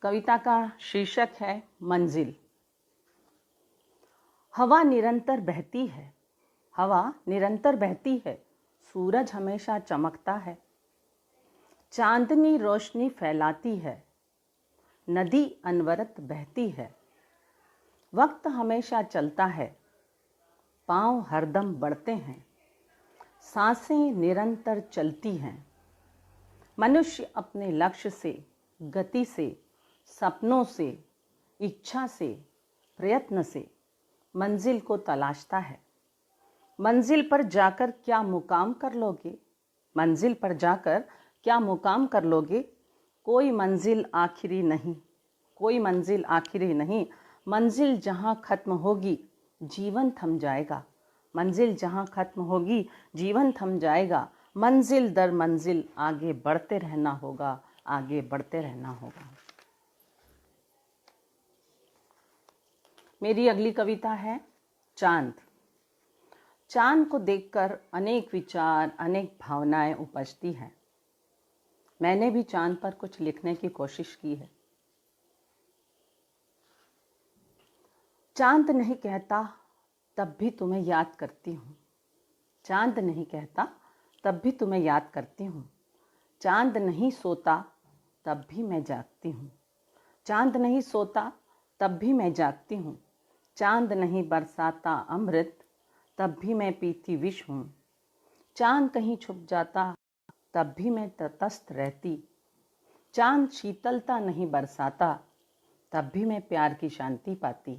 कविता का शीर्षक है मंजिल। हवा निरंतर बहती है, हवा निरंतर बहती है, सूरज हमेशा चमकता है, चांदनी रोशनी फैलाती है, नदी अनवरत बहती है, वक्त हमेशा चलता है, पाँव हरदम बढ़ते हैं, सांसें निरंतर चलती हैं। मनुष्य अपने लक्ष्य से, गति से, सपनों से, इच्छा से, प्रयत्न से मंजिल को तलाशता है। मंजिल पर जाकर क्या मुकाम कर लोगे? मंजिल पर जाकर क्या मुकाम कर लोगे? कोई मंजिल आखिरी नहीं, कोई मंजिल आखिरी नहीं। मंजिल जहाँ खत्म होगी जीवन थम जाएगा, मंजिल जहाँ खत्म होगी जीवन थम जाएगा। मंजिल दर मंजिल आगे बढ़ते रहना होगा, आगे बढ़ते रहना होगा। मेरी अगली कविता है चांद। चांद को देखकर अनेक विचार, अनेक भावनाएं उपजती हैं। मैंने भी चांद पर कुछ लिखने की कोशिश की है। चांद नहीं कहता तब भी तुम्हें याद करती हूँ, चांद नहीं कहता तब भी तुम्हें याद करती हूँ। चांद नहीं सोता तब भी मैं जागती हूँ, चांद नहीं सोता तब भी मैं जागती हूँ। चांद नहीं बरसाता अमृत तब भी मैं पीती विष हूँ। चांद कहीं छुप जाता तब भी मैं तटस्थ रहती। चांद शीतलता नहीं बरसाता तब भी मैं प्यार की शांति पाती।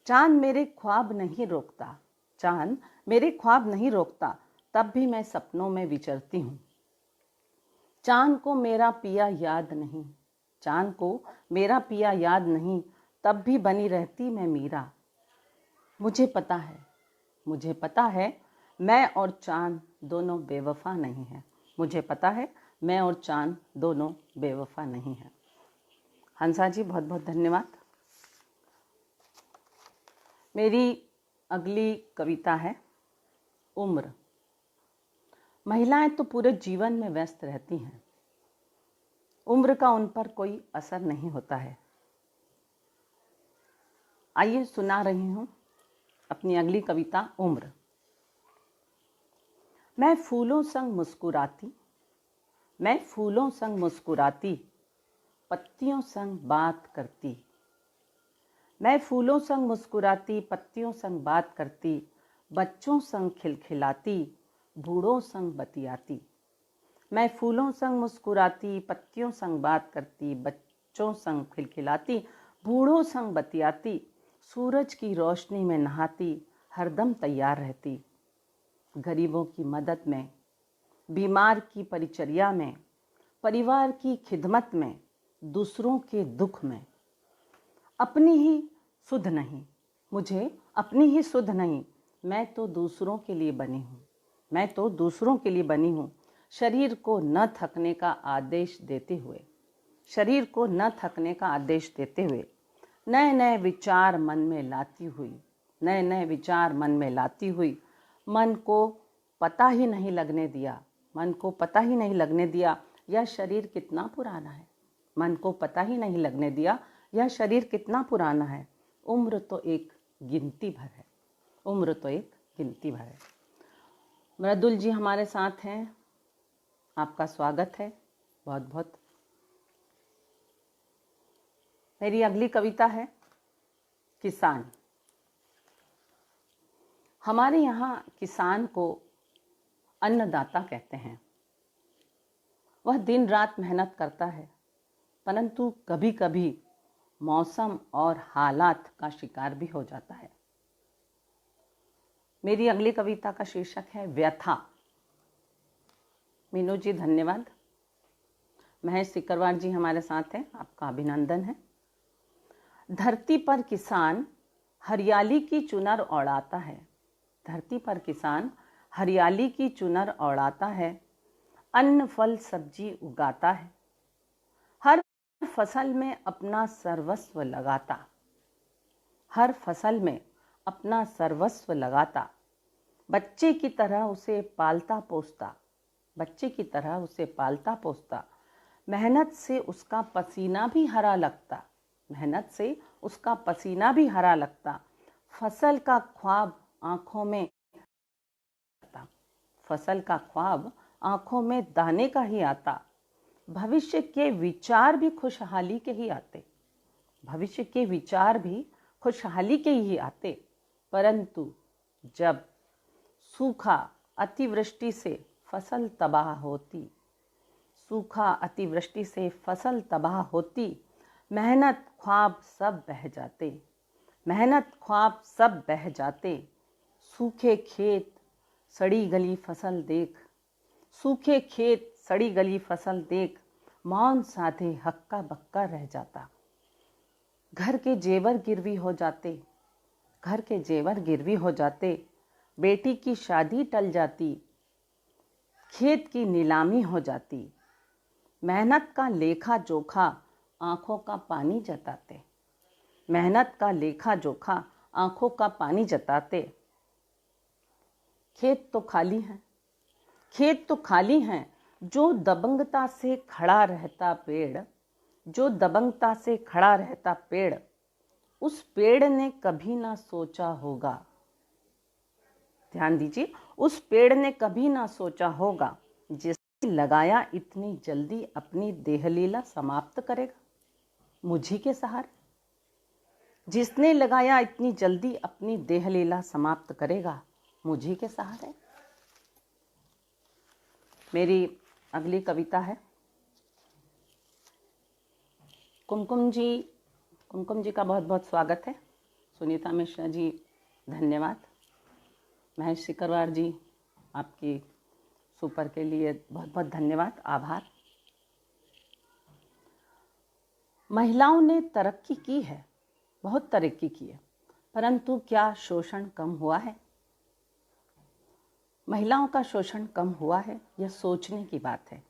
चांद मेरे ख्वाब नहीं रोकता, चांद मेरे ख्वाब नहीं रोकता तब भी मैं सपनों में विचरती हूँ। चांद को मेरा पिया याद नहीं, चांद को मेरा पिया याद नहीं तब भी बनी रहती मैं मीरा। मुझे पता है, मुझे पता है मैं और चांद दोनों बेवफा नहीं हैं। मुझे पता है मैं और चांद दोनों बेवफा नहीं हैं। हंसा जी बहुत बहुत धन्यवाद। मेरी अगली कविता है उम्र। महिलाएं तो पूरे जीवन में व्यस्त रहती हैं, उम्र का उन पर कोई असर नहीं होता है। आइए सुना रही हूँ अपनी अगली कविता उम्र। मैं फूलों संग मुस्कुराती, मैं फूलों संग मुस्कुराती, पत्तियों संग बात करती। मैं फूलों संग मुस्कुराती, पत्तियों संग बात करती, बच्चों संग खिलखिलाती, बूढ़ों संग बतियाती। मैं फूलों संग मुस्कुराती, पत्तियों संग बात करती, बच्चों संग खिलखिलाती, बूढ़ों संग बतियाती। सूरज की रोशनी में नहाती, हरदम तैयार रहती। गरीबों की मदद में, बीमार की परिचर्या में, परिवार की खिदमत में, दूसरों के दुख में। अपनी ही सुध नहीं, मुझे अपनी ही सुध नहीं, मैं तो दूसरों के लिए बनी हूँ, मैं तो दूसरों के लिए बनी हूँ। शरीर को न थकने का आदेश देते हुए, शरीर को न थकने का आदेश देते हुए, नए नए विचार मन में लाती हुई, नए नए विचार मन में लाती हुई, मन को पता ही नहीं लगने दिया, मन को पता ही नहीं लगने दिया यह शरीर कितना पुराना है। मन को पता ही नहीं लगने दिया यह शरीर कितना पुराना है। उम्र तो एक गिनती भर है, उम्र तो एक गिनती भर है। मृदुल जी हमारे साथ हैं, आपका स्वागत है बहुत बहुत। मेरी अगली कविता है किसान। हमारे यहाँ किसान को अन्नदाता कहते हैं। वह दिन रात मेहनत करता है, परंतु कभी कभी मौसम और हालात का शिकार भी हो जाता है। मेरी अगली कविता का शीर्षक है व्यथा। मीनू जी धन्यवाद। महेश सिकरवार जी हमारे साथ हैं, आपका अभिनंदन है। धरती पर किसान हरियाली की चुनर ओढ़ाता है, धरती पर किसान हरियाली की चुनर ओढ़ाता है, अन्न फल सब्जी उगाता है, हर फसल में अपना सर्वस्व लगाता, हर फसल में अपना सर्वस्व लगाता। बच्चे की तरह उसे पालता पोसता, बच्चे की तरह उसे पालता पोसता। मेहनत से उसका पसीना भी हरा लगता, मेहनत से उसका पसीना भी हरा लगता। फसल का ख्वाब आंखों में, फसल का ख्वाब आंखों में दाने का ही आता। भविष्य के विचार भी खुशहाली के ही आते, भविष्य के विचार भी खुशहाली के ही आते। परंतु जब सूखा अतिवृष्टि से फसल तबाह होती, सूखा अतिवृष्टि से फसल तबाह होती, मेहनत ख्वाब सब बह जाते, मेहनत ख्वाब सब बह जाते। सूखे खेत सड़ी गली फसल देख, सूखे खेत सड़ी गली फसल देख, मौन साधे हक्का बक्का रह जाता। घर के जेवर गिरवी हो जाते, घर के जेवर गिरवी हो जाते। बेटी की शादी टल जाती, खेत की नीलामी हो जाती। मेहनत का लेखा जोखा आंखों का पानी जताते, मेहनत का लेखा जोखा आंखों का पानी जताते। खेत तो खाली हैं, खेत तो खाली हैं, जो दबंगता से खड़ा रहता पेड़, जो दबंगता से खड़ा रहता पेड़, उस पेड़ ने कभी ना सोचा होगा, ध्यान दीजिए, उस पेड़ ने कभी ना सोचा होगा जिसने लगाया इतनी जल्दी अपनी देहलीला समाप्त करेगा मुझी के सहारे, जिसने लगाया इतनी जल्दी अपनी देहलीला समाप्त करेगा मुझी के सहारे। मेरी अगली कविता है कुमकुम जी का बहुत बहुत स्वागत है। सुनीता मिश्रा जी धन्यवाद। महेश सिकरवार जी आपकी सुपर के लिए बहुत बहुत धन्यवाद, आभार। महिलाओं ने तरक्की की है, बहुत तरक्की की है, परंतु क्या शोषण कम हुआ है? महिलाओं का शोषण कम हुआ है, यह सोचने की बात है।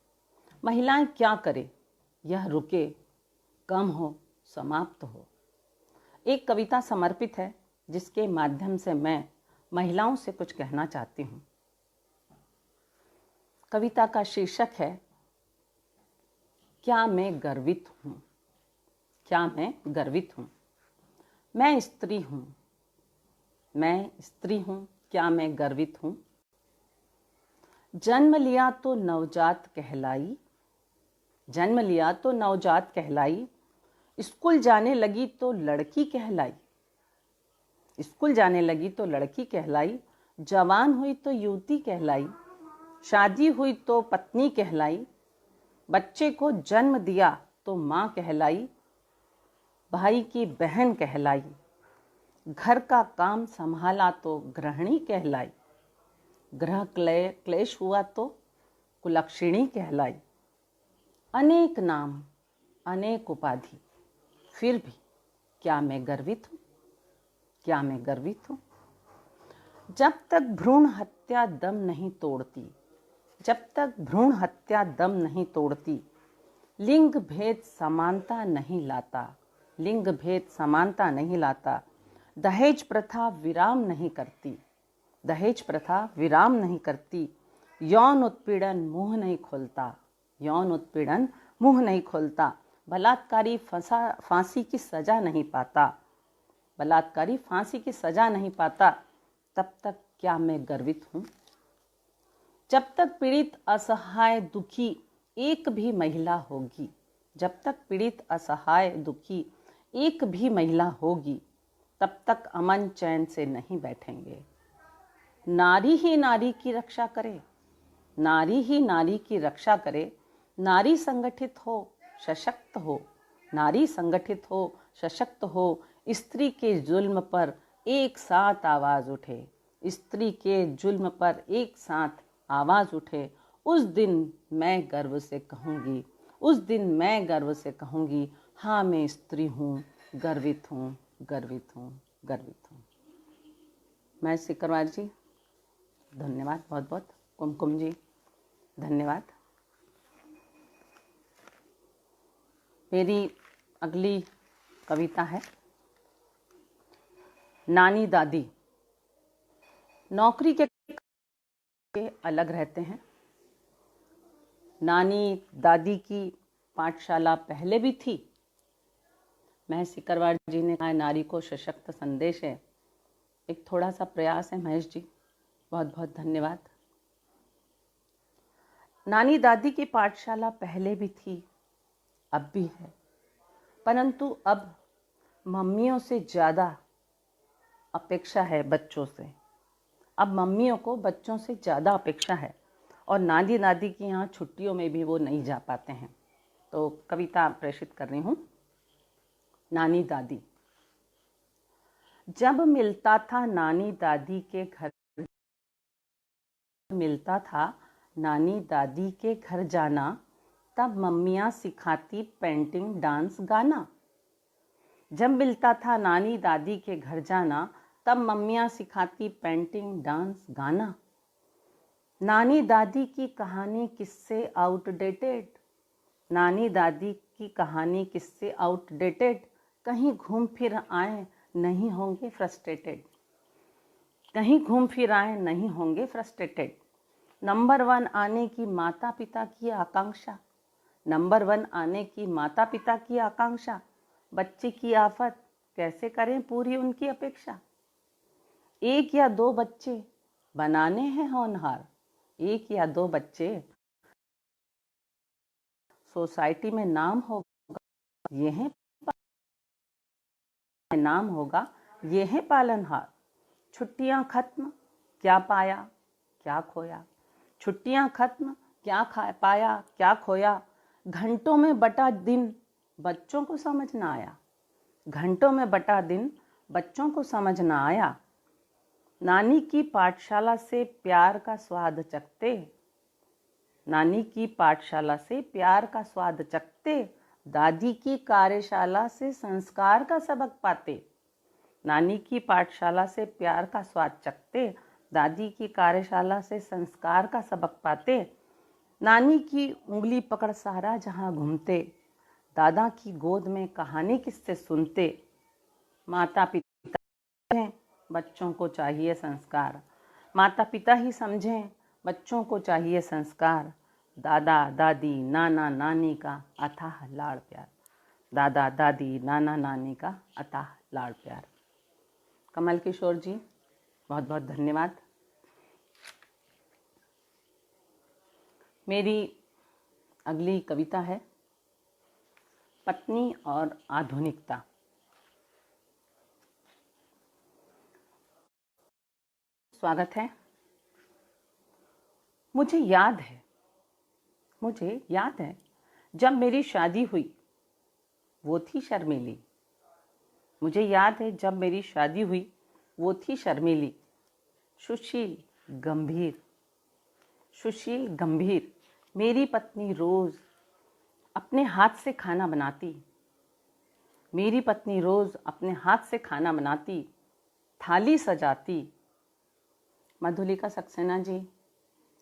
महिलाएं क्या करें, यह रुके, कम हो, समाप्त हो। एक कविता समर्पित है जिसके माध्यम से मैं महिलाओं से कुछ कहना चाहती हूँ। कविता का शीर्षक है क्या मैं गर्वित हूँ, क्या मैं गर्वित हूँ। मैं स्त्री हूँ, मैं स्त्री हूँ, क्या मैं गर्वित हूँ। जन्म लिया तो नवजात कहलाई, जन्म लिया तो नवजात कहलाई। स्कूल जाने लगी तो लड़की कहलाई, स्कूल जाने लगी तो लड़की कहलाई। जवान हुई तो युवती कहलाई, शादी हुई तो पत्नी कहलाई। बच्चे को जन्म दिया तो माँ कहलाई, भाई की बहन कहलाई। घर का काम संभाला तो गृहिणी कहलाई, गृह क्लेश हुआ तो कुलक्षिणी कहलाई। अनेक नाम, अनेक उपाधि, फिर भी क्या मैं गर्वित हूँ, क्या मैं गर्वित हूँ। जब तक भ्रूण हत्या दम नहीं तोड़ती, जब तक भ्रूण हत्या दम नहीं तोड़ती, लिंग भेद समानता नहीं लाता, लिंग भेद समानता नहीं लाता। दहेज प्रथा विराम नहीं करती, दहेज प्रथा विराम नहीं करती। यौन उत्पीड़न मुंह नहीं खोलता, यौन उत्पीड़न मुंह नहीं खोलता। बलात्कारी फांसी की सजा नहीं पाता, बलात्कारी फांसी की सजा नहीं पाता। तब तक क्या मैं गर्वित हूँ। जब तक पीड़ित असहाय दुखी एक भी महिला होगी, जब तक पीड़ित असहाय दुखी एक भी महिला होगी, तब तक अमन चैन से नहीं बैठेंगे। नारी ही नारी की रक्षा करे, नारी ही नारी की रक्षा करे। नारी संगठित हो, सशक्त हो, नारी संगठित हो, सशक्त हो। स्त्री के जुल्म पर एक साथ आवाज उठे, स्त्री के जुल्म पर एक साथ आवाज उठे। उस दिन मैं गर्व से कहूँगी, उस दिन मैं गर्व से कहूँगी, हाँ मैं स्त्री हूँ, गर्वित हूँ, गर्वित हूँ, गर्वित हूँ। मैं सिकरवार जी धन्यवाद बहुत बहुत। कुमकुम जी धन्यवाद। मेरी अगली कविता है नानी दादी। नौकरी के अलग रहते हैं। नानी दादी की पाठशाला पहले भी थी। महेश सिकरवार जी ने कहा नारी को सशक्त संदेश है। एक थोड़ा सा प्रयास है महेश जी, बहुत बहुत धन्यवाद। नानी दादी की पाठशाला पहले भी थी, अब भी है, परंतु अब मम्मियों से ज़्यादा अपेक्षा है बच्चों से। अब मम्मियों को बच्चों से ज़्यादा अपेक्षा है और नानी दादी की यहाँ छुट्टियों में भी वो नहीं जा पाते हैं। तो कविता प्रेषित कर रही हूँ। नानी दादी। जब मिलता था नानी दादी के घर जाना, तब मम्मियाँ सिखाती पेंटिंग डांस गाना। जब मिलता था नानी दादी के घर जाना, तब मम्मियाँ सिखाती पेंटिंग डांस गाना। नानी दादी की कहानी किससे आउटडेटेड, नानी दादी की कहानी किससे आउटडेटेड। कहीं घूम फिर आए नहीं होंगे फ्रस्ट्रेटेड, कहीं घूम फिर आए नहीं होंगे फ्रस्ट्रेटेड। नंबर 1 आने की माता पिता की आकांक्षा, नंबर 1 आने की माता पिता की आकांक्षा। बच्चे की आफत कैसे करें पूरी उनकी अपेक्षा। 1 या 2 बच्चे बनाने हैं होनहार, 1 या 2 बच्चे सोसाइटी में नाम होगा, ये है नाम होगा, ये है पालनहार। छुट्टियां खत्म, क्या पाया क्या खोया। छुट्टियां खत्म, क्या पाया क्या खोया। घंटों में बटा दिन बच्चों को समझ ना आया, घंटों में बटा दिन बच्चों को समझ ना आया। नानी की पाठशाला से प्यार का स्वाद चखते, नानी की पाठशाला से प्यार का स्वाद चखते। दादी की कार्यशाला से संस्कार का सबक पाते। नानी की पाठशाला से प्यार का स्वाद चखते, दादी की कार्यशाला से संस्कार का सबक पाते। नानी की उंगली पकड़ सारा जहां घूमते, दादा की गोद में कहानी किससे सुनते। माता पिता हैं, बच्चों को चाहिए संस्कार, माता पिता ही समझें, बच्चों को चाहिए संस्कार। दादा दादी नाना नानी का अथाह लाड़ प्यार, दादा दादी नाना नानी का अथाह लाड़ प्यार। कमल किशोर जी, बहुत बहुत धन्यवाद। मेरी अगली कविता है पत्नी और आधुनिकता। स्वागत है। मुझे याद है जब मेरी शादी हुई वो थी शर्मीली। मुझे याद है जब मेरी शादी हुई वो थी शर्मीली। सुशील गंभीर मेरी पत्नी रोज अपने हाथ से खाना बनाती, मेरी पत्नी रोज अपने हाथ से खाना बनाती, थाली सजाती। मधुलिका सक्सेना जी,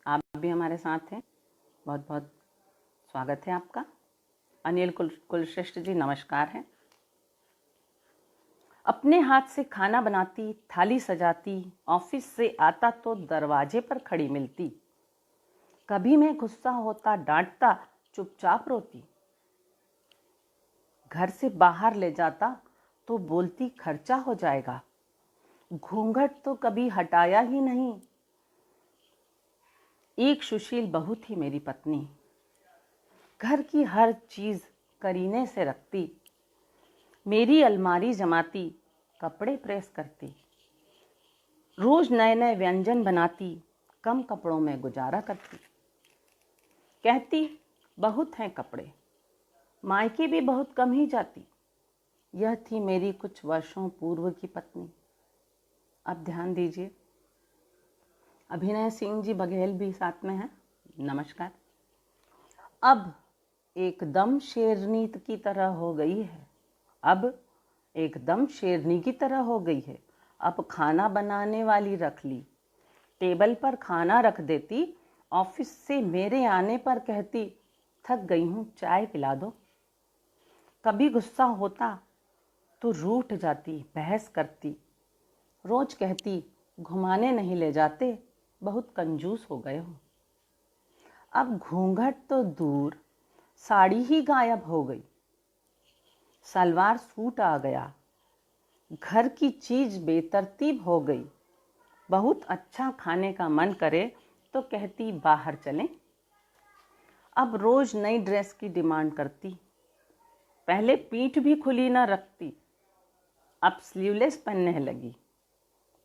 आप भी हमारे साथ हैं, बहुत बहुत स्वागत है आपका। अनिल कुलश्रेष्ठ जी, नमस्कार है। अपने हाथ से खाना बनाती, थाली सजाती, ऑफिस से आता तो दरवाजे पर खड़ी मिलती। कभी मैं गुस्सा होता डांटता, चुपचाप रोती। घर से बाहर ले जाता तो बोलती खर्चा हो जाएगा। घूंघट तो कभी हटाया ही नहीं। एक सुशील बहू थी मेरी पत्नी, घर की हर चीज करीने से रखती। मेरी अलमारी जमाती, कपड़े प्रेस करती, रोज नए नए व्यंजन बनाती, कम कपड़ों में गुजारा करती। कहती बहुत हैं कपड़े, मायके भी बहुत कम ही जाती। यह थी मेरी कुछ वर्षों पूर्व की पत्नी। अब ध्यान दीजिए, अभिनय सिंह जी बघेल भी साथ में हैं, नमस्कार। अब एकदम शेरनी की तरह हो गई है, अब एकदम शेरनी की तरह हो गई है। अब खाना बनाने वाली रख ली, टेबल पर खाना रख देती। ऑफिस से मेरे आने पर कहती थक गई हूँ, चाय पिला दो। कभी गुस्सा होता तो रूठ जाती, बहस करती। रोज कहती घुमाने नहीं ले जाते, बहुत कंजूस हो गए हो। अब घूंघट तो दूर, साड़ी ही गायब हो गई, सलवार सूट आ गया, घर की चीज बेतरतीब हो गई। बहुत अच्छा खाने का मन करे तो कहती बाहर चलें। अब रोज नई ड्रेस की डिमांड करती। पहले पीठ भी खुली न रखती, अब स्लीवलेस पहनने लगी,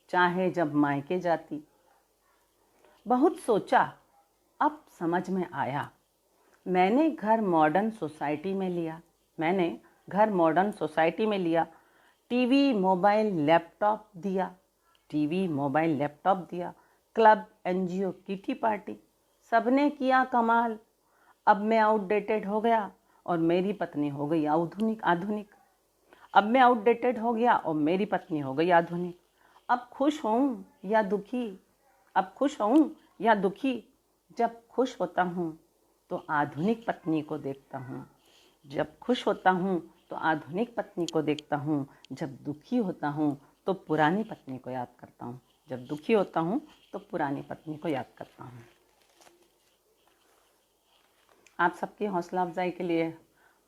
चाहे जब मायके जाती। बहुत सोचा, अब समझ में आया। मैंने घर मॉडर्न सोसाइटी में लिया। टीवी मोबाइल लैपटॉप दिया, क्लब, एनजीओ, किटी पार्टी, सबने किया कमाल। अब मैं आउटडेटेड हो गया और मेरी पत्नी हो गई आधुनिक। अब मैं आउटडेटेड हो गया और मेरी पत्नी हो गई आधुनिक। अब खुश हूँ या दुखी। जब खुश होता हूँ तो आधुनिक पत्नी को देखता हूँ। जब खुश होता हूँ तो आधुनिक पत्नी को देखता हूँ। जब दुखी होता हूँ तो पुरानी पत्नी को याद करता हूँ। आप सबकी हौसला अफजाई के लिए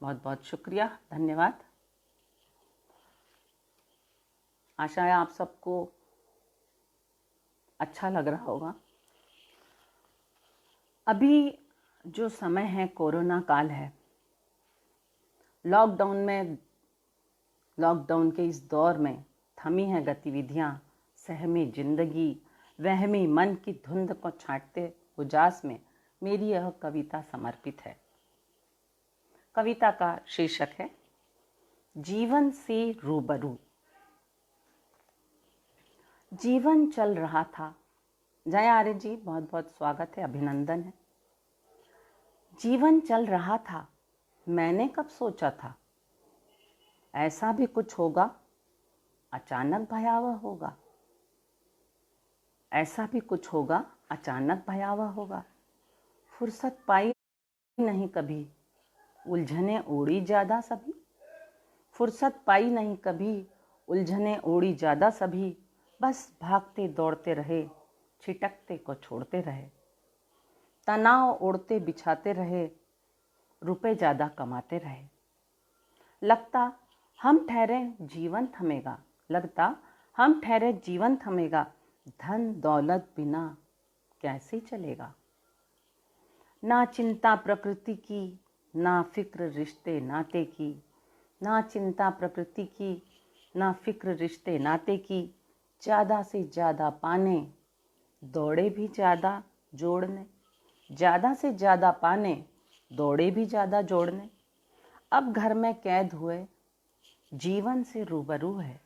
बहुत बहुत शुक्रिया, धन्यवाद। आशा है आप सबको अच्छा लग रहा होगा। अभी जो समय है कोरोना काल है, लॉकडाउन के इस दौर में थमी हैं गतिविधियां, सहमी जिंदगी, वहमी मन की धुंध को छांटते उजास में मेरी यह कविता समर्पित है। कविता का शीर्षक है जीवन से रूबरू। जीवन चल रहा था। जय आर्य जी, बहुत बहुत स्वागत है, अभिनंदन है। जीवन चल रहा था, मैंने कब सोचा था ऐसा भी कुछ होगा, अचानक भयावह होगा। ऐसा भी कुछ होगा, अचानक भयावह होगा। फुर्सत पाई नहीं कभी, उलझने ओढ़ी ज्यादा सभी। फुर्सत पाई नहीं कभी, उलझने ओढ़ी ज्यादा सभी। बस भागते दौड़ते रहे, छिटकते को छोड़ते रहे। तनाव ओढ़ते बिछाते रहे, रुपए ज्यादा कमाते रहे। लगता हम ठहरे जीवन थमेगा, धन दौलत बिना कैसे चलेगा। ना चिंता प्रकृति की, ना फिक्र रिश्ते नाते की। ना चिंता प्रकृति की, ना फिक्र रिश्ते नाते की। ज़्यादा से ज़्यादा पाने, दौड़े भी ज़्यादा जोड़ने। ज़्यादा से ज़्यादा पाने, दौड़े भी ज़्यादा जोड़ने। अब घर में कैद हुए, जीवन से रूबरू है।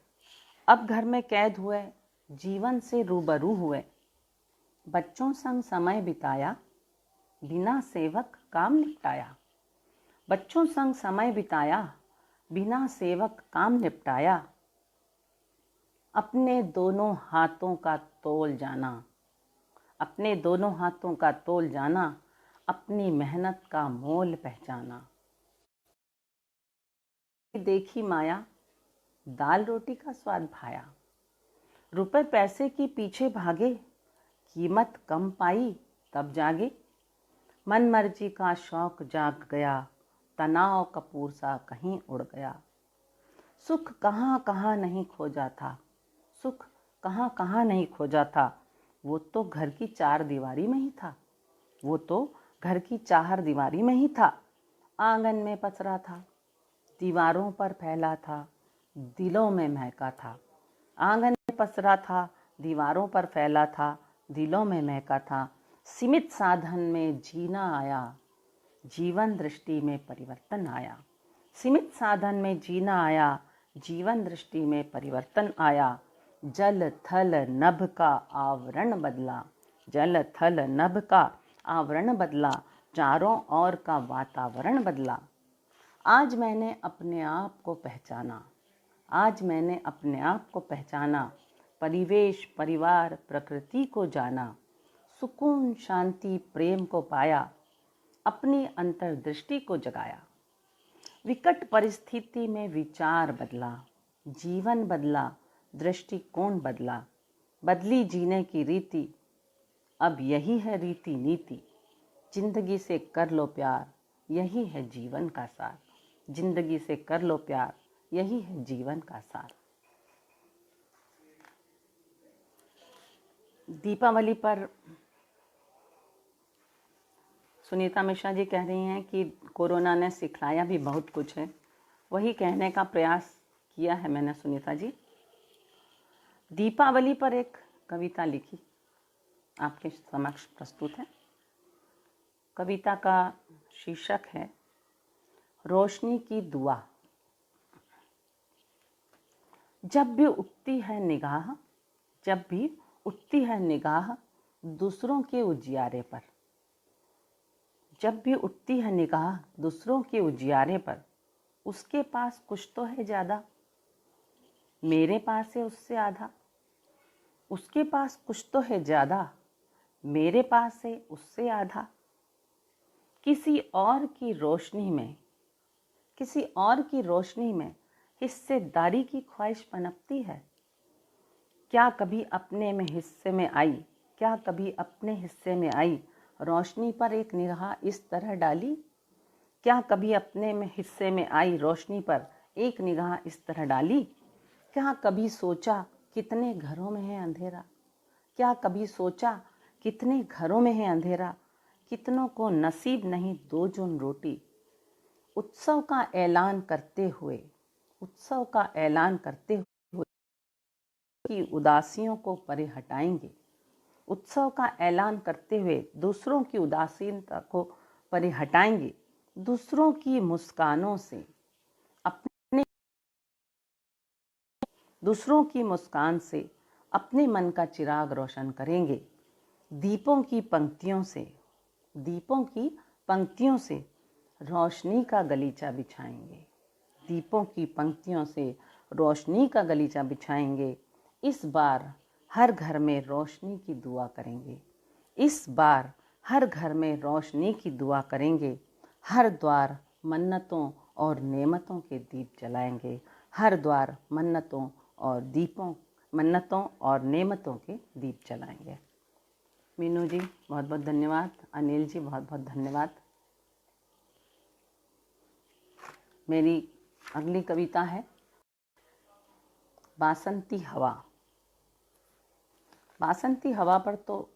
अब घर में कैद हुए, जीवन से रूबरू हुए। बच्चों संग समय बिताया, बिना सेवक काम निपटाया। बच्चों संग समय बिताया, बिना सेवक काम निपटाया। अपने दोनों हाथों का तोल जाना, अपने दोनों हाथों का तोल जाना। अपनी मेहनत का मोल पहचाना। देखी माया, दाल रोटी का स्वाद भाया। रुपए पैसे की पीछे भागे, कीमत कम पाई तब जागे। मन मर्जी का शौक जाग गया, तनाव कपूर सा कहीं उड़ गया। सुख कहाँ कहाँ नहीं खोजा था, सुख कहाँ कहाँ नहीं खोजा था। वो तो घर की चार दीवारी में ही था, वो तो घर की चार दीवारी में ही था। आंगन में पसरा था, दीवारों पर फैला था, दिलों में महका था। आंगन में पसरा था, दीवारों पर फैला था, दिलों में महका था। सीमित साधन में जीना आया, जीवन दृष्टि में परिवर्तन आया। सीमित साधन में जीना आया, जीवन दृष्टि में परिवर्तन आया। जल थल नभ का आवरण बदला, जल थल नभ का आवरण बदला। चारों ओर का वातावरण बदला। आज मैंने अपने आप को पहचाना, आज मैंने अपने आप को पहचाना। परिवेश, परिवार, प्रकृति को जाना। सुकून, शांति, प्रेम को पाया। अपनी अंतर्दृष्टि को जगाया। विकट परिस्थिति में विचार बदला, जीवन बदला, दृष्टिकोण बदला। बदली जीने की रीति, अब यही है रीति नीति। जिंदगी से कर लो प्यार, यही है जीवन का सार। जिंदगी से कर लो प्यार, यही है जीवन का सार। दीपावली पर सुनीता मिश्रा जी कह रही हैं कि कोरोना ने सिखलाया भी बहुत कुछ है। वही कहने का प्रयास किया है मैंने सुनीता जी। दीपावली पर एक कविता लिखी, आपके समक्ष प्रस्तुत है। कविता का शीर्षक है रोशनी की दुआ। जब भी उठती है निगाह, जब भी उठती है निगाह दूसरों के उजियारे पर, जब भी उठती है निगाह दूसरों के उजियारे पर, उसके पास कुछ तो है ज़्यादा, मेरे पास है उससे आधा। उसके पास कुछ तो है ज़्यादा, मेरे पास है उससे आधा। किसी और की रोशनी में, किसी और की रोशनी में हिस्सेदारी की ख्वाहिश पनपती है। क्या कभी अपने में हिस्से में आई, क्या कभी अपने हिस्से में आई रोशनी पर एक निगाह इस तरह डाली। क्या कभी अपने में हिस्से में आई रोशनी पर एक निगाह इस तरह डाली। क्या कभी सोचा कितने घरों में है अंधेरा, क्या कभी सोचा कितने घरों में है अंधेरा, कितनों को नसीब नहीं दो जून रोटी। उत्सव का ऐलान करते हुए, उत्सव का ऐलान करते हुए की उदासियों को परे हटाएंगे। उत्सव का ऐलान करते हुए दूसरों की उदासीनता को परे हटाएंगे। दूसरों की मुस्कानों से अपने, दूसरों की मुस्कान से अपने मन का चिराग रोशन करेंगे। दीपों की पंक्तियों से, दीपों की पंक्तियों से रोशनी का गलीचा बिछाएंगे। दीपों की पंक्तियों से रोशनी का गलीचा बिछाएंगे। इस बार हर घर में रोशनी की दुआ करेंगे। इस बार हर घर में रोशनी की दुआ करेंगे। हर द्वार मन्नतों और नेमतों के दीप जलाएंगे। हर द्वार मन्नतों और दीपों, मन्नतों और नेमतों के दीप जलाएंगे। मीनू जी बहुत बहुत धन्यवाद। अनिल जी बहुत बहुत धन्यवाद। मेरी अगली कविता है बासंती हवा। बासंती हवा पर तो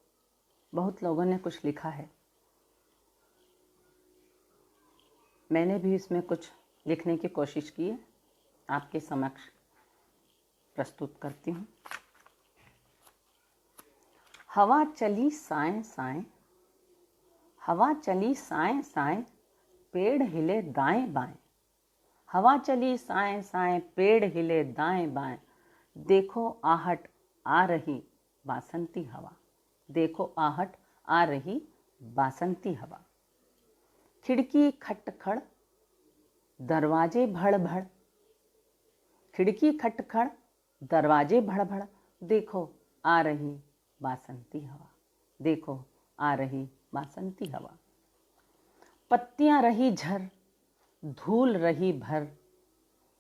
बहुत लोगों ने कुछ लिखा है, मैंने भी इसमें कुछ लिखने की कोशिश की है, आपके समक्ष प्रस्तुत करती हूँ। हवा चली साएं साएं, हवा चली साएं साएं, पेड़ हिले दाएं बाएं। हवा चली साएं साएं, पेड़ हिले दाएं बाएं। देखो आहट आ रही बासंती हवा, देखो आहट आ रही बासंती हवा। खिड़की खटखड़, दरवाजे भड़ भड़, खिड़की खटखड़, दरवाजे भड़ भड़। देखो आ रही बासंती हवा, देखो आ रही बासंती हवा। पत्तियां रही झर, धूल रही भर,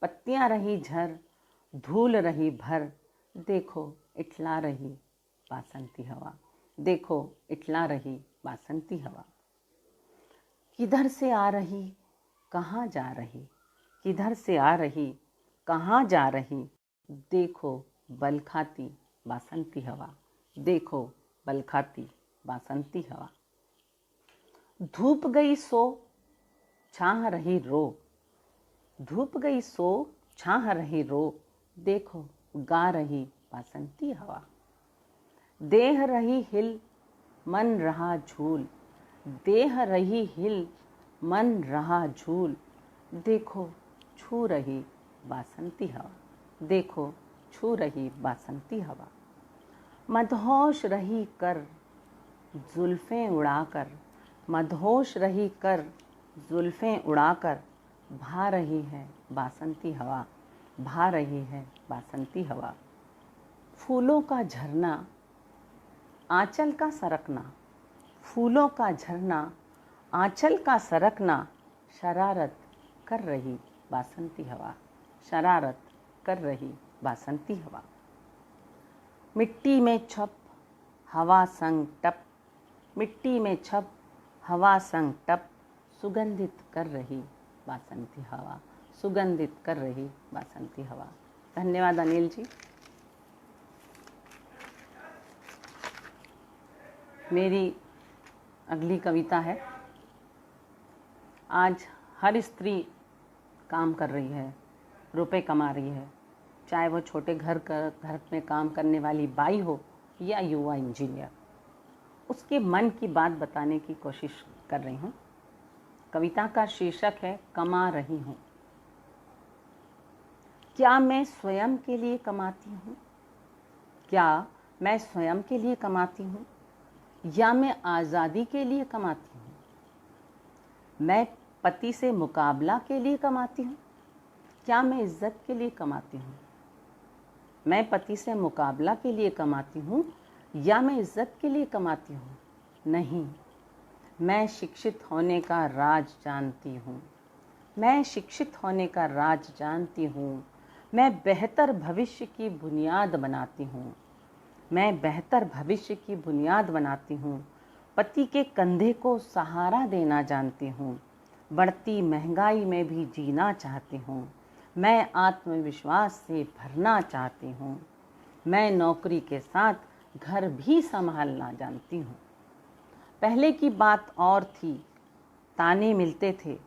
पत्तियां रही झर, धूल रही भर। देखो इठला रही बासंती हवा, देखो इठला रही बासंती हवा। किधर से आ रही कहाँ जा रही, किधर से आ रही कहाँ जा रही। देखो बल खाती बासंती हवा, देखो बल खाती बासंती हवा। धूप गई सो छाह रही रो, धूप गई सो छाह रही रो। देखो गा रही बासंती हवा। देह रही हिल मन रहा झूल, देह रही हिल मन रहा झूल। देखो छू रही बासंती हवा, देखो छू रही बासंती हवा। मदहोश रही कर जुल्फ़ें उड़ाकर, मदहोश रही कर जुल्फ़ें उड़ाकर। भा रही है बासंती हवा, भा रही है बासंती हवा। फूलों का झरना आंचल का सरकना, फूलों का झरना आंचल का सरकना। शरारत कर रही बासंती हवा, शरारत कर रही बासंती हवा। मिट्टी में छप हवा संग टप, मिट्टी में छप हवा संग टप। सुगंधित कर रही बासंती हवा, सुगंधित कर रही बासंती हवा। धन्यवाद अनिल जी। मेरी अगली कविता है। आज हर स्त्री काम कर रही है, रुपए कमा रही है, चाहे वो छोटे घर में काम करने वाली बाई हो या युवा इंजीनियर। उसके मन की बात बताने की कोशिश कर रही हूँ। कविता का शीर्षक है कमा रही हूँ। क्या मैं स्वयं के लिए कमाती हूँ? क्या मैं स्वयं के लिए कमाती हूँ या मैं आज़ादी के लिए कमाती हूँ? मैं पति से मुकाबला के लिए कमाती हूँ? क्या मैं इज्जत के लिए कमाती हूँ? मैं पति से मुकाबला के लिए कमाती हूँ या मैं इज्जत के लिए कमाती हूँ? नहीं, मैं शिक्षित होने का राज जानती हूँ। मैं शिक्षित होने का राज जानती हूँ। मैं बेहतर भविष्य की बुनियाद बनाती हूँ। मैं बेहतर भविष्य की बुनियाद बनाती हूँ। पति के कंधे को सहारा देना जानती हूँ। बढ़ती महंगाई में भी जीना चाहती हूँ। मैं आत्मविश्वास से भरना चाहती हूँ। मैं नौकरी के साथ घर भी संभालना जानती हूँ। पहले की बात और थी, ताने मिलते थे,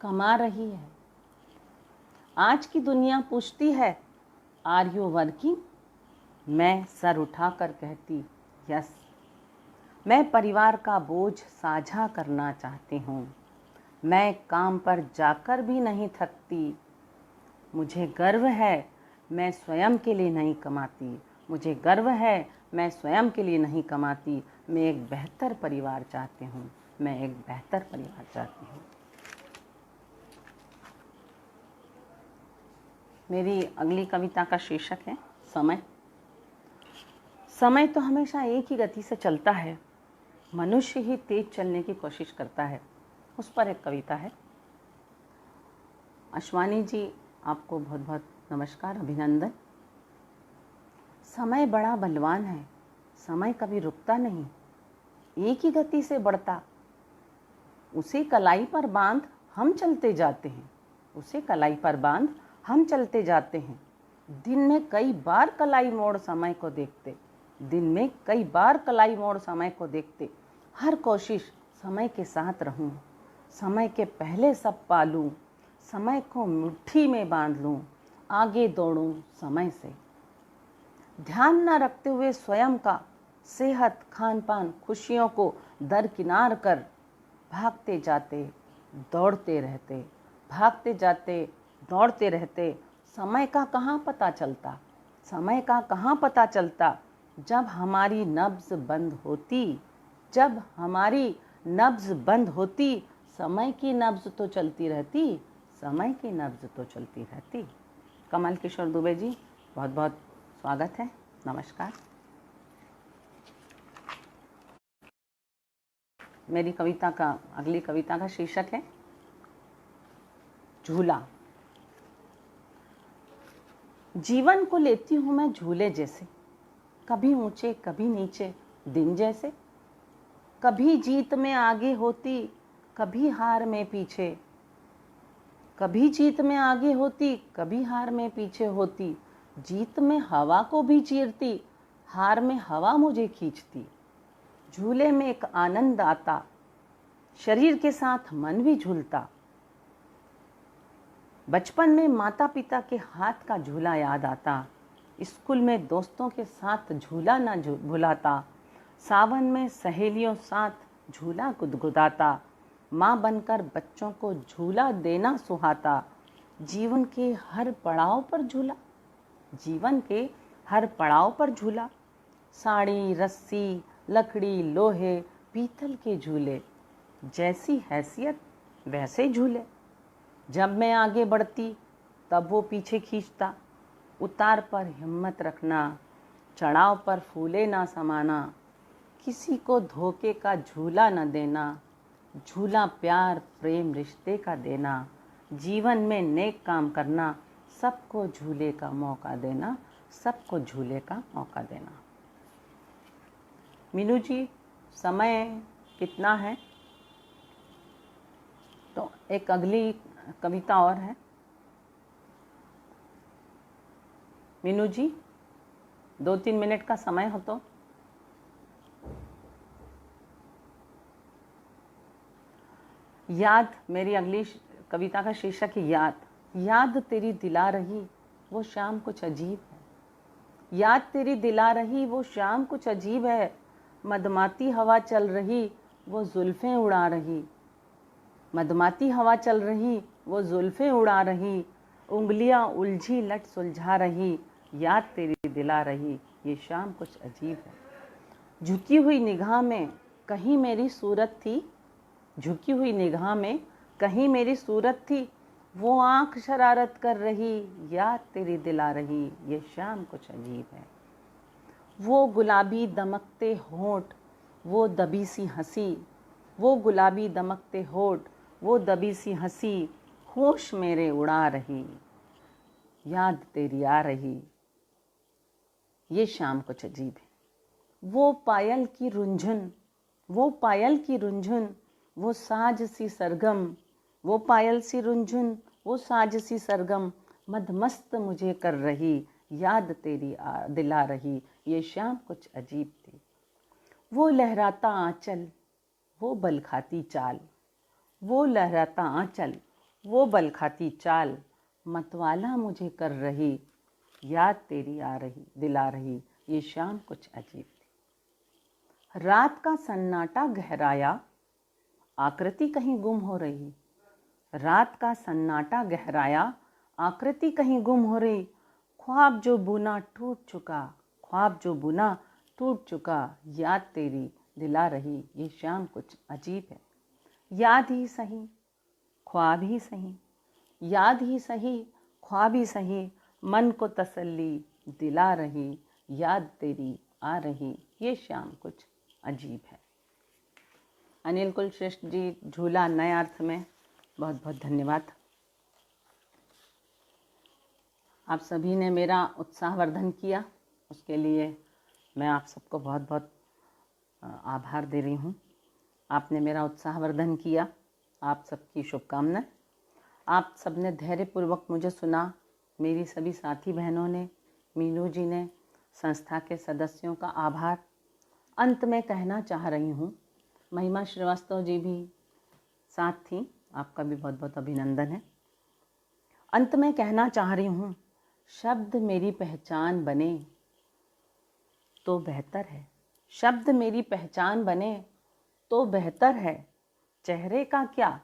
कमा रही है। आज की दुनिया पूछती है, आर यू वर्किंग? मैं सर उठाकर कहती, यस। मैं परिवार का बोझ साझा करना चाहती हूँ। मैं काम पर जाकर भी नहीं थकती। मुझे गर्व है, मैं स्वयं के लिए नहीं कमाती। मुझे गर्व है, मैं स्वयं के लिए नहीं कमाती। मैं एक बेहतर परिवार चाहती हूँ। मैं एक बेहतर परिवार चाहती हूँ। मेरी अगली कविता का शीर्षक है समय। समय तो हमेशा एक ही गति से चलता है, मनुष्य ही तेज चलने की कोशिश करता है। उस पर एक कविता है। अश्वानी जी, आपको बहुत बहुत नमस्कार, अभिनंदन। समय बड़ा बलवान है, समय कभी रुकता नहीं, एक ही गति से बढ़ता। उसे कलाई पर बांध हम चलते जाते हैं। उसे कलाई पर बांध हम चलते जाते हैं। दिन में कई बार कलाई मोड़ समय को देखते। दिन में कई बार कलाई मोड़ समय को देखते। हर कोशिश समय के साथ रहूं, समय के पहले सब पालूं, समय को मुट्ठी में बांध लूं, आगे दौड़ूं समय से। ध्यान न रखते हुए स्वयं का, सेहत, खान पान, खुशियों को दरकिनार कर भागते जाते, दौड़ते रहते, भागते जाते, दौड़ते रहते। समय का कहाँ पता चलता, समय का कहाँ पता चलता। जब हमारी नब्ज बंद होती, जब हमारी नब्ज बंद होती, समय की नब्ज तो चलती रहती, समय की नब्ज तो चलती रहती। कमल किशोर दुबे जी, बहुत बहुत स्वागत है, नमस्कार। मेरी कविता का, अगली कविता का शीर्षक है झूला। जीवन को लेती हूँ मैं झूले जैसे, कभी ऊंचे कभी नीचे दिन जैसे। कभी जीत में आगे होती, कभी हार में पीछे। कभी जीत में आगे होती, कभी हार में पीछे होती। जीत में हवा को भी चीरती, हार में हवा मुझे खींचती। झूले में एक आनंद आता, शरीर के साथ मन भी झूलता। बचपन में माता पिता के हाथ का झूला याद आता। स्कूल में दोस्तों के साथ झूला ना भुलाता। सावन में सहेलियों साथ झूला गुदगुदाता। माँ बनकर बच्चों को झूला देना सुहाता। जीवन के हर पड़ाव पर झूला, जीवन के हर पड़ाव पर झूला। साड़ी, रस्सी, लकड़ी, लोहे, पीतल के झूले, जैसी हैसियत वैसे झूले। जब मैं आगे बढ़ती तब वो पीछे खींचता। उतार पर हिम्मत रखना, चढ़ाव पर फूले ना समाना। किसी को धोखे का झूला न देना, झूला प्यार प्रेम रिश्ते का देना। जीवन में नेक काम करना, सबको झूले का मौका देना, सबको झूले का मौका देना। मीनू जी, समय कितना है? तो एक अगली कविता और है। मीनू जी, 2-3 मिनट का समय हो तो। याद, मेरी अगली कविता का शीर्षक है याद। याद तेरी दिला रही वो शाम कुछ अजीब है। याद तेरी दिला रही वो शाम कुछ अजीब है। मदमाती हवा चल रही वो जुल्फ़ें उड़ा रही। मदमाती हवा चल रही वो जुल्फ़ें उड़ा रही। उंगलियां उलझी लट सुलझा रही। याद तेरी दिला रही ये शाम कुछ अजीब है। झुकी हुई निगाह में कहीं मेरी सूरत थी। झुकी हुई निगाह में कहीं मेरी सूरत थी। वो आंख शरारत कर रही। याद तेरी दिला रही ये शाम कुछ अजीब है। वो गुलाबी दमकते होंठ वो दबी सी हंसी। वो गुलाबी दमकते होंठ वो दबी सी हंसी। होश मेरे उड़ा रही। याद तेरी आ रही ये शाम कुछ अजीब है। वो पायल की रुंझुन वो पायल की रुंझुन वो साज सी सरगम। वो पायल सी रुंझुन वो साज सी सरगम। मदमस्त मुझे कर रही। याद तेरी दिला रही ये शाम कुछ अजीब थी। वो लहराता आंचल वो बल खाती चाल। वो लहराता आंचल वो बल खाती चाल। मतवाला मुझे कर रही। याद तेरी आ रही दिला रही ये शाम कुछ अजीब थी। रात का सन्नाटा गहराया आकृति कहीं गुम हो रही। रात का सन्नाटा गहराया आकृति कहीं गुम हो रही। ख्वाब जो बुना टूट चुका। ख्वाब जो बुना टूट चुका। याद तेरी दिला रही ये शाम कुछ अजीब है। याद ही सही ख्वाब ही सही। याद ही सही ख्वाब ही सही। मन को तसल्ली दिला रही। याद तेरी आ रही ये शाम कुछ अजीब है। अनिल कुलश्रेष्ठ जी, झूला नए अर्थ में, बहुत बहुत धन्यवाद। आप सभी ने मेरा उत्साहवर्धन किया, उसके लिए मैं आप सबको बहुत बहुत आभार दे रही हूँ। आपने मेरा उत्साहवर्धन किया, आप सबकी शुभकामनाएं। आप सबने धैर्यपूर्वक मुझे सुना। मेरी सभी साथी बहनों ने, मीनू जी ने, संस्था के सदस्यों का आभार। अंत में कहना चाह रही हूँ, महिमा श्रीवास्तव जी भी साथ थी, आपका भी बहुत बहुत अभिनंदन है। अंत में कहना चाह रही हूँ, शब्द मेरी पहचान बने तो बेहतर है। शब्द मेरी पहचान बने तो बेहतर है, चेहरे का क्या।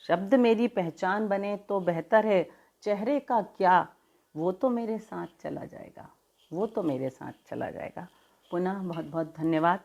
शब्द मेरी पहचान बने तो बेहतर है, चेहरे का क्या। वो तो मेरे साथ चला जाएगा, वो तो मेरे साथ चला जाएगा। पुनः बहुत बहुत धन्यवाद।